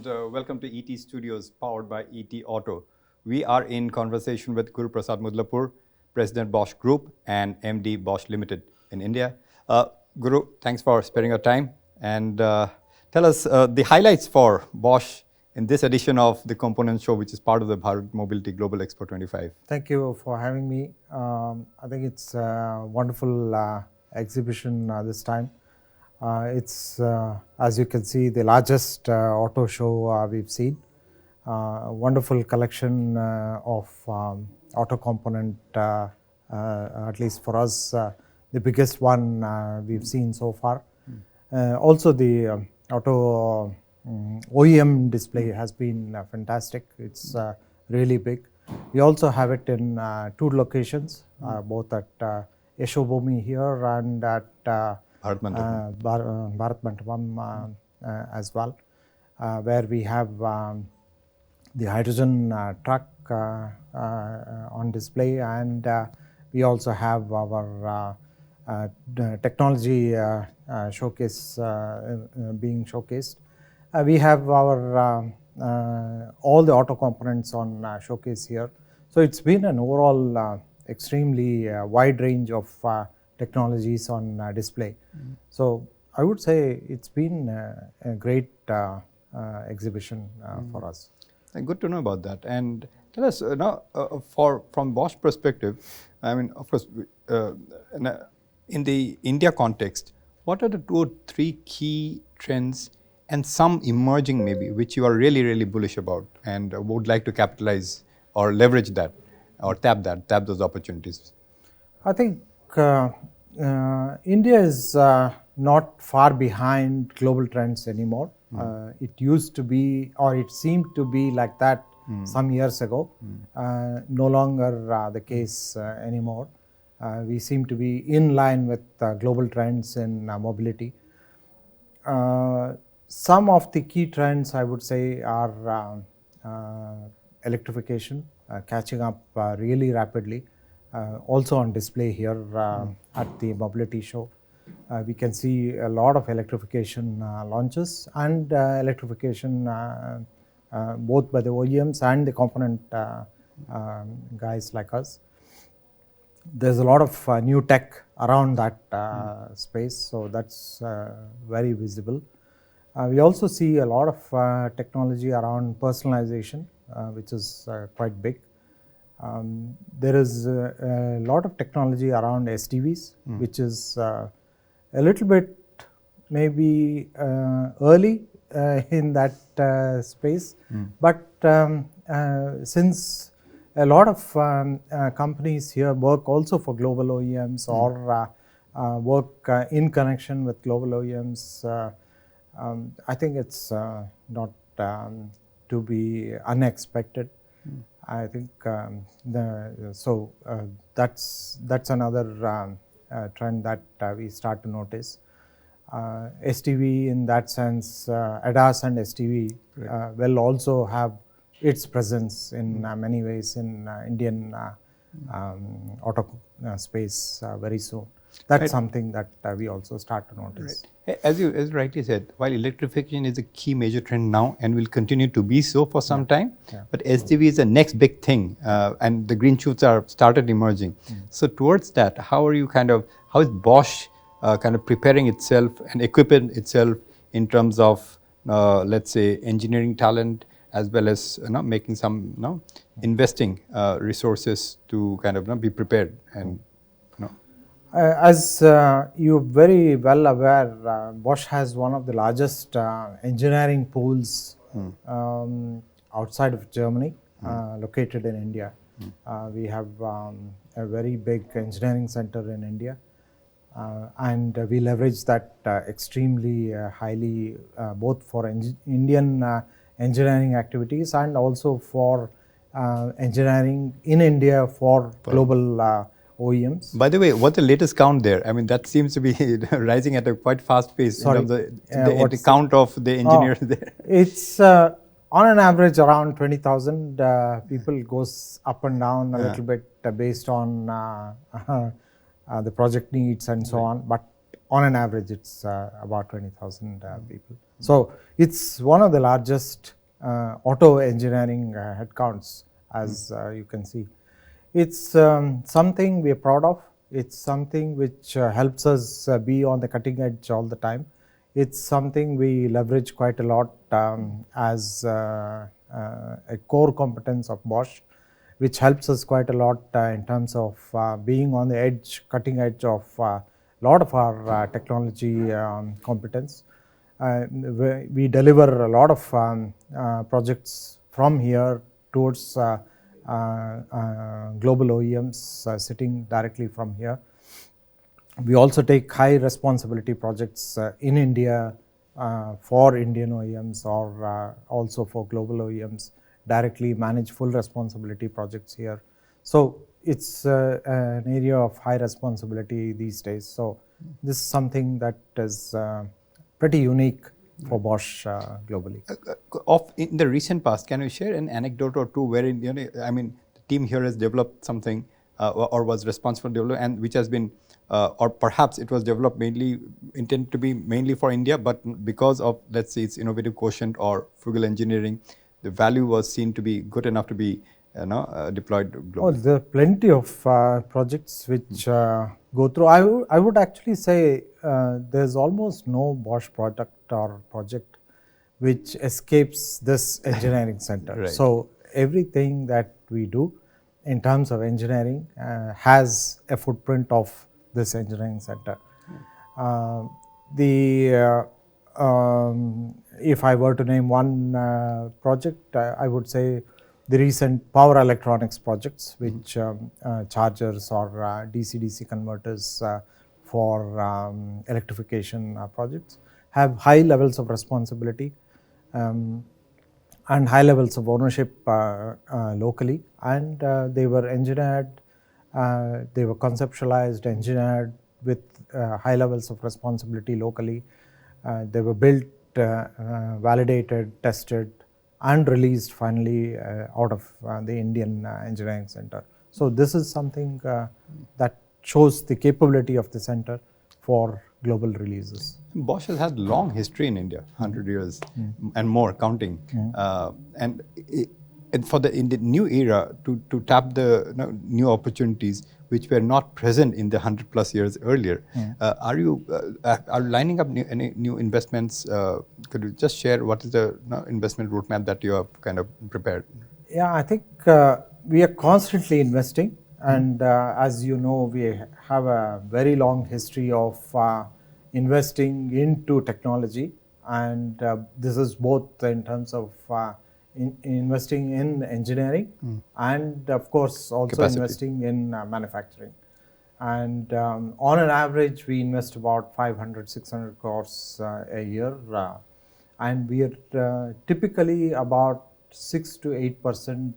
and welcome to ET Studios powered by ET Auto. We are in conversation with Guruprasad Mudlapur, President Bosch Group and MD Bosch Limited in India. Guru, thanks for sparing your time and tell us the highlights for Bosch in this edition of the Component Show, which is part of the Bharat Mobility Global Expo 25. Thank you for having me. I think it's a wonderful exhibition this time. It's, as you can see, the largest auto show we've seen. Wonderful collection of auto component, at least for us, the biggest one we've seen so far. Also the auto OEM display has been fantastic. It's really big. We also have it in two locations, both at Yashobhumi here and at Bharat Mandapam as well, where we have the hydrogen truck on display, and we also have our technology showcase being showcased. We have our all the auto components on showcase here. So it's been an overall extremely wide range of technologies on display. So I would say it's been a great exhibition for us. Good to know about that. And tell us now, from Bosch perspective, I mean, of course, in the India context, what are the 2 or 3 key trends and some emerging maybe, which you are really, really bullish about and would like to capitalize or leverage that or tap those opportunities? I think India is not far behind global trends anymore. It used to be, or it seemed to be like that some years ago. No longer the case anymore. We seem to be in line with global trends in mobility. Some of the key trends, I would say, are electrification, catching up really rapidly. Also on display here at the mobility show. We can see a lot of electrification launches and electrification both by the OEMs and the component guys like us. There's a lot of new tech around that space, so that's very visible. We also see a lot of technology around personalization, which is quite big. There is a lot of technology around SDVs, which is a little bit maybe early in that space. But since a lot of companies here work also for global OEMs or work in connection with global OEMs, I think it's not to be unexpected. I think that's another trend that we start to notice. SDV in that sense, ADAS and SDV will also have its presence in many ways in Indian auto space very soon. That's something that we also start to notice. Right. As you rightly said, while electrification is a key major trend now and will continue to be so for some time, but SDV is the next big thing, and the green shoots are started emerging. So towards that, how is Bosch kind of preparing itself and equipping itself in terms of, let's say, engineering talent, as well as making some investing resources to kind of be prepared and. As you're very well aware, Bosch has one of the largest engineering pools outside of Germany, located in India. We have a very big engineering center in India, and we leverage that extremely highly, both for Indian engineering activities and also for engineering in India for global OEMs. By the way, what's the latest count there? I mean, that seems to be rising at a quite fast pace in terms of the count of the engineers there. It's on an average around 20,000 people, goes up and down a little bit based on the project needs and so on. But on an average, it's about 20,000 people. So it's one of the largest auto engineering headcounts, as you can see. It's something we are proud of. It's something which helps us be on the cutting edge all the time. It's something we leverage quite a lot as a core competence of Bosch, which helps us quite a lot in terms of being on the edge, cutting edge of a lot of our technology competence. We deliver a lot of projects from here towards global OEMs sitting directly from here. We also take high responsibility projects in India for Indian OEMs or also for global OEMs, directly manage full responsibility projects here. So it's an area of high responsibility these days. So this is something that is pretty unique for Bosch globally. In the recent past, can you share an anecdote or two wherein, the team here has developed something or was responsible for development, and which has been, or perhaps it was developed intended to be mainly for India, but because of, let's say, its innovative quotient or frugal engineering, the value was seen to be good enough to be deployed globally? Oh, there are plenty of projects which go through. I would actually say there's almost no Bosch product or project which escapes this engineering center. Right. So everything that we do in terms of engineering has a footprint of this engineering center. If I were to name one project, I would say the recent power electronics projects, which chargers or DC-DC converters for electrification projects, have high levels of responsibility and high levels of ownership locally, and they were engineered, they were conceptualized, engineered with high levels of responsibility locally. They were built, validated, tested, and released finally out of the Indian Engineering Center. So this is something that shows the capability of the center for global releases. Bosch has had long history in India, 100 years and more, counting. And in the new era, to tap the new opportunities which were not present in the 100 plus years earlier, are you lining up any new investments? Could you just share what is the investment roadmap that you have kind of prepared? Yeah, I think we are constantly investing, and as you know, we have a very long history of investing into technology, and this is both in terms of investing in engineering and of course also capacity. Investing in manufacturing. And on an average, we invest about 500-600 crores a year, and we are typically about 6 to 8%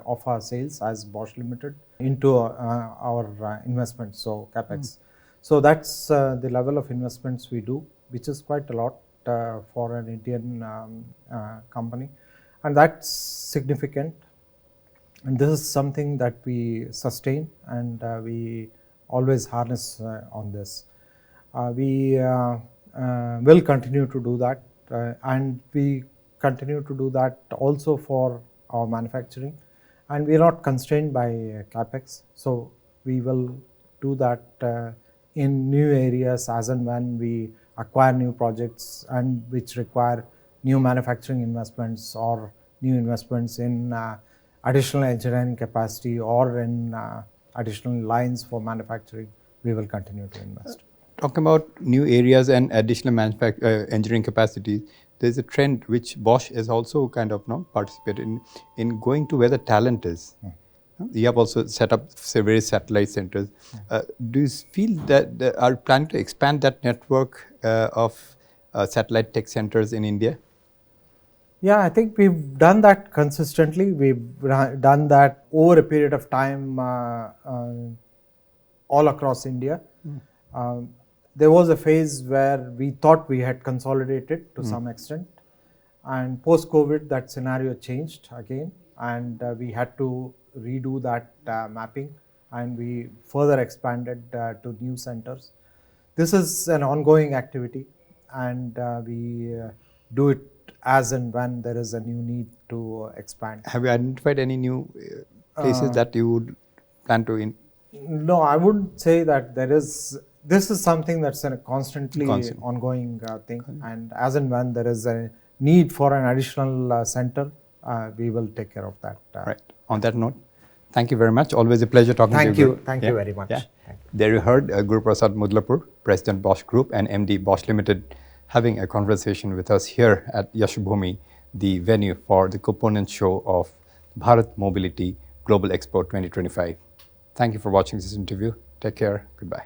of our sales as Bosch Limited into our investments, so capex. So that's the level of investments we do, which is quite a lot for an Indian company, and that's significant. And this is something that we sustain, and we always harness on this. We will continue to do that, and we continue to do that also for our manufacturing. And we are not constrained by capex, so we will do that in new areas as and when we acquire new projects and which require new manufacturing investments or new investments in additional engineering capacity or in additional lines for manufacturing. We will continue to invest. Talking about new areas and additional engineering capacity, there's a trend which Bosch has also kind of participated in going to where the talent is. You have also set up various satellite centers. Do you feel that are planning to expand that network of satellite tech centers in India? Yeah, I think we've done that consistently. We've done that over a period of time all across India. There was a phase where we thought we had consolidated to some extent, and post-COVID that scenario changed again, and we had to redo that mapping, and we further expanded to new centers. this is an ongoing activity, and we do it as and when there is a new need to expand. Have you identified any new places that you would plan to No, I wouldn't say that there is. This is something that's a constantly ongoing thing, and as and when there is a need for an additional center, we will take care of that. Right. On that note, thank you very much. Always a pleasure talking to you. Thank you very much. Yeah. There you heard Guruprasad Mudlapur, President Bosch Group and MD Bosch Limited, having a conversation with us here at Yashubhumi, the venue for the component show of Bharat Mobility Global Expo 2025. Thank you for watching this interview. Take care. Goodbye.